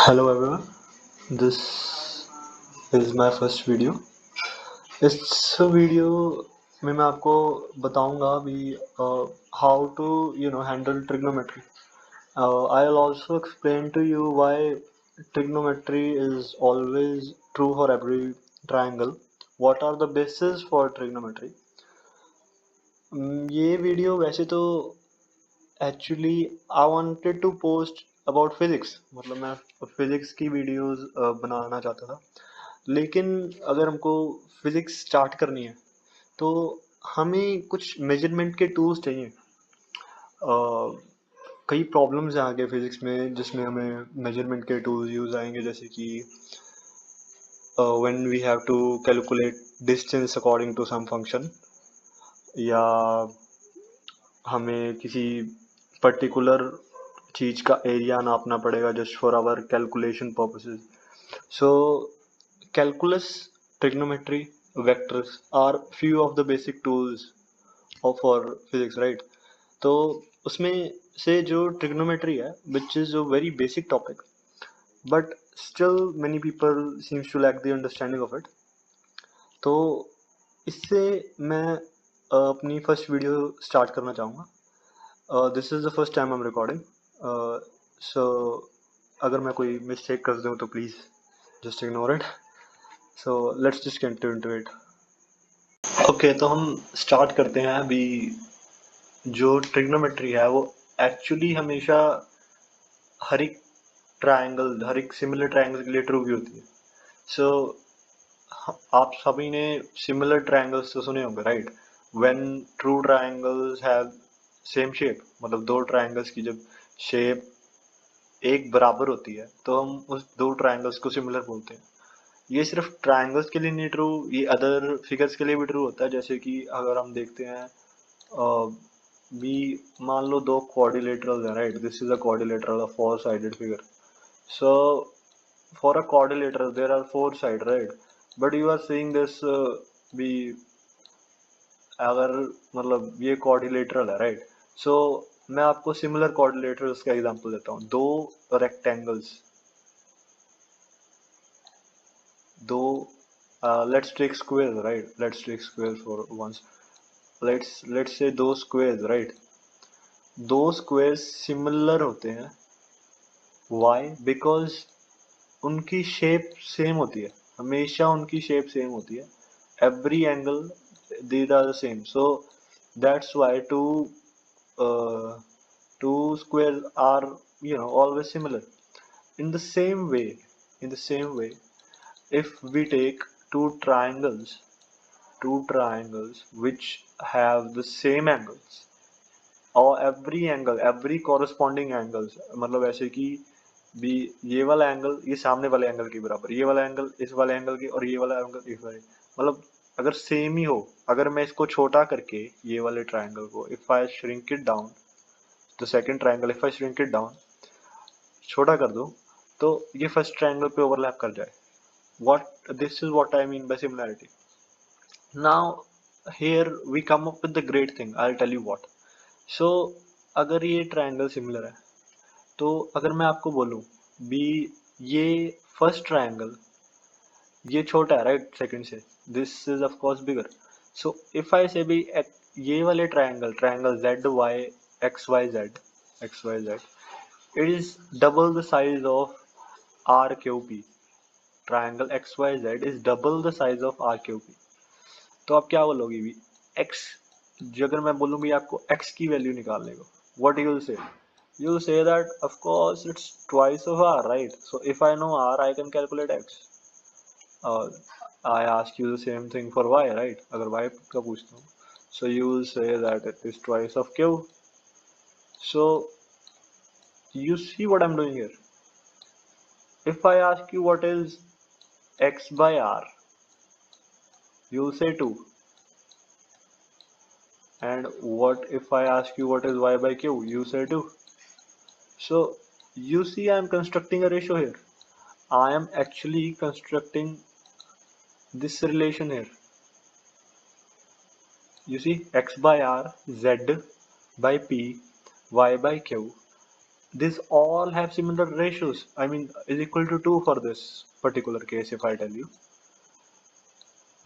Hello everyone, this is my first video. इस video में मैं आपको बताऊंगा भी how to handle trigonometry. I'll also explain to you why trigonometry is always true for every triangle. What are the bases for trigonometry? ये video वैसे तो actually I wanted to post about physics, मतलब मैं physics की videos बनाना चाहता था, लेकिन अगर हमको फिजिक्स स्टार्ट करनी है तो हमें कुछ मेजरमेंट के टूल्स चाहिए। कई प्रॉब्लम्स हैं आगे फिजिक्स में जिसमें हमें मेजरमेंट के टूल्स यूज आएंगे, जैसे कि when we have to calculate distance according to some function, या हमें किसी पर्टिकुलर चीज का एरिया नापना पड़ेगा just for our calculation purposes. So calculus, trigonometry, vectors are few of the basic tools of for physics, right? तो उसमें से जो ट्रिग्नोमेट्री है which is a very basic topic, but still many people seems to lack the understanding of it. तो इससे मैं अपनी first video start करना चाहूँगा। This is the first time I am recording, so अगर मैं कोई मिस्टेक कर दूँ तो please just ignore it. So let's just get into it. Okay, तो हम स्टार्ट करते हैं। अभी जो ट्रिग्नोमेट्री है वो एक्चुअली हमेशा हर एक ट्रायंगल, हर एक सिमिलर ट्रायंगल के लिए ट्रू भी होती है। सो आप सभी ने सिमिलर ट्रायंगल्स तो सुने होंगे, right? When true triangles have same shape, मतलब दो ट्रायंगल्स की जब शेप एक बराबर होती है तो हम उस दो ट्रायंगल्स को सिमिलर बोलते हैं। ये सिर्फ ट्रायंगल्स के लिए नहीं ट्रू, ये अदर फिगर्स के लिए भी ट्रू होता है। जैसे कि अगर हम देखते हैं, भी मान लो दो क्वाड्रिलेटरल है, right? This is a quadrilateral, a four sided figure. So for a quadrilateral there are four side, right? But you are seeing this, भी अगर मतलब ये क्वाड्रिलेटरल है, राइट? सो मैं आपको सिमिलर क्वाड्रिलेटरल्स का एग्जांपल देता हूँ। दो रेक्टेंगल्स, दो let's take squares, right? Let's take squares for once. Let's say दो squares, right? दो squares सिमिलर होते हैं। why? Because उनकी शेप सेम होती है, हमेशा उनकी शेप सेम होती है। every angle these are the same, so that's why two squares are always similar. In the same way, in the same way, if we take two triangles, which have the same angles, or every corresponding angles, मतलब ऐसे कि भी ये वाला angle ये सामने वाले angle के बराबर, ये वाला एंगल इस वाले एंगल के, और ये वाला एंगल इस वाले, मतलब अगर सेम ही हो, अगर मैं इसको छोटा करके ये वाले ट्रायंगल को, if I shrink it down, the second triangle, if I shrink it down, छोटा कर दूं, तो ये फर्स्ट ट्रायंगल पे ओवरलैप कर जाए। This is what I mean by similarity. Now here we come up with the great thing, I'll tell you what. So अगर ये ट्रायंगल सिमिलर है, तो अगर मैं आपको बोलूं भी ये फर्स्ट ट्रायंगल ये छोटा है, राइट, सेकंड से, this is of course bigger. So if I say भी ये वाले triangle Z Y X Y Z, it is double the size of R Q P. Triangle X Y Z is double the size of R Q P. तो आप क्या बोलोगे भी, x, जो अगर मैं बोलूँ भी आपको x की वैल्यू निकालने को, what you will say? You will say that of course it's twice of r, right? So if I know r, I can calculate x. I ask you the same thing for y, right? अगर y का पूछता हूँ, so you will say that it is twice of q. So you see what I'm doing here? If I ask you what is x by r, you will say 2. And what if I ask you what is y by q? You say 2. So you see I am constructing a ratio here. I am actually constructing this relation here. You see, x by r, z by p, y by q. These all have similar ratios. I mean is equal to 2 for this particular case if I tell you.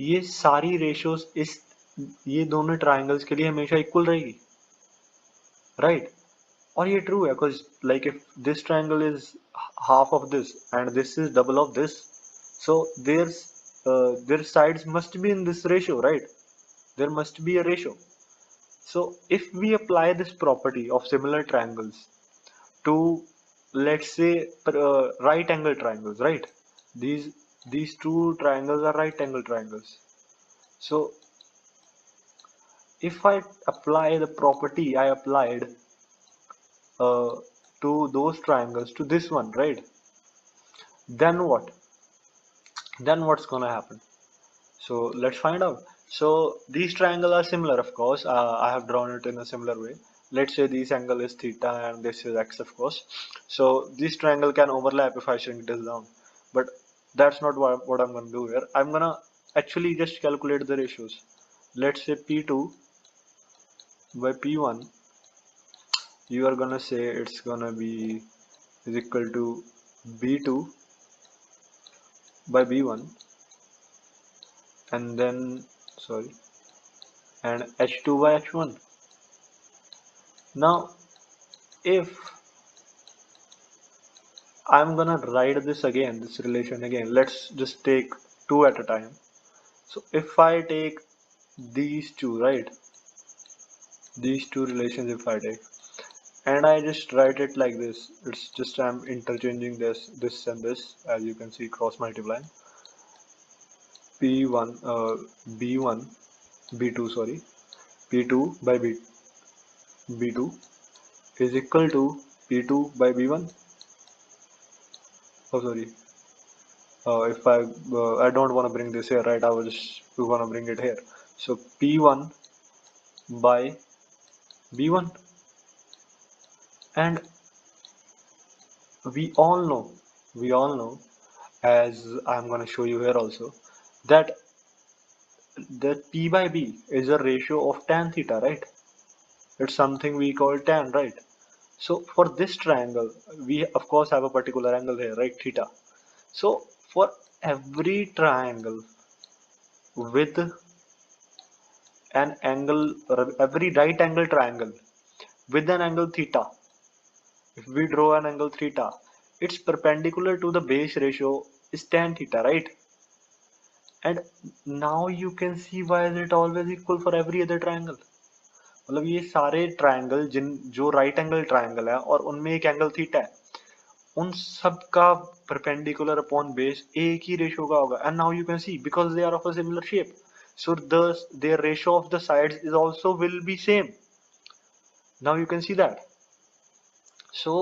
ये सारी ratios इस ये दोनों triangles के लिए हमेशा equal रहेगी, right? और ये true है because like if this triangle is half of this and this is double of this, so their sides must be in this ratio, right? There must be a ratio. So if we apply this property of similar triangles to, let's say, right angle triangles, right? These these two triangles are right angle triangles. So if I apply the property I applied uh, to those triangles to this one, right? Then what? Then what's gonna happen? So let's find out. So these triangles are similar, of course. I have drawn it in a similar way. Let's say this angle is theta and this is x, of course. So this triangle can overlap if I shrink this down. But that's not what I'm gonna do here. I'm gonna actually just calculate the ratios. Let's say P2 by P1. You are gonna say it's gonna be is equal to B2 by B1, and then sorry, and H2 by H1. Now if I'm gonna write this again, this relation again, let's just take two at a time. So if I take these two, right, these two relations, if I take and I just write it like this, it's just I'm interchanging this and this, as you can see, cross multiplying. P1 B1 B2, sorry, P2 by B2 is equal to P2 by B1. Oh sorry, if I don't want to bring this here, right? I was just want to bring it here. So P1 by B1, and we all know, we all know, as I'm going to show you here also, that P by B is a ratio of tan theta, right? It's something we call tan, right? So for this triangle, we of course have a particular angle here, right? Theta. So for every triangle with an angle, or every right angle triangle with an angle theta, if we draw an angle theta, its perpendicular to the base ratio is tan theta, right? And now you can see why is it always equal for every other triangle. मतलब ये सारे triangle जिन जो right angle triangle है और उनमें एक angle theta है, उन सब का परपेंडिकुलर अपॉन बेस एक ही रेशियो का होगा. And now you can see because they are of a similar shape, so the their ratio of the sides is also will be same. Now you can see that. So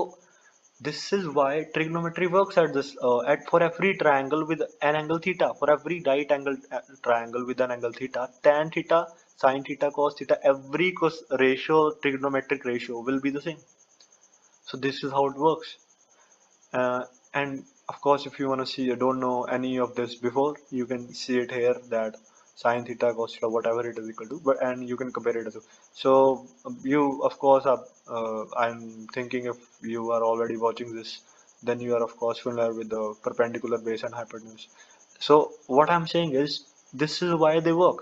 this is why trigonometry works at this at for every triangle with an angle theta, for every right angle triangle with an angle theta, tan theta, sin theta, cos theta, every cos ratio, trigonometric ratio will be the same. So this is how it works. Uh, and of course, if you want to see, you don't know any of this before, you can see it here that sine theta, cos theta, whatever it is equal to, but and you can compare it as well. So you, of course, are, I'm thinking if you are already watching this, then you are of course familiar with the perpendicular base and hypotenuse. So what I'm saying is, this is why they work.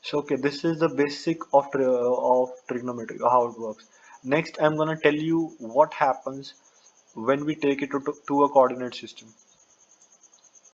So okay, this is the basic of trigonometry, how it works. Next, I'm gonna tell you what happens when we take it to a coordinate system.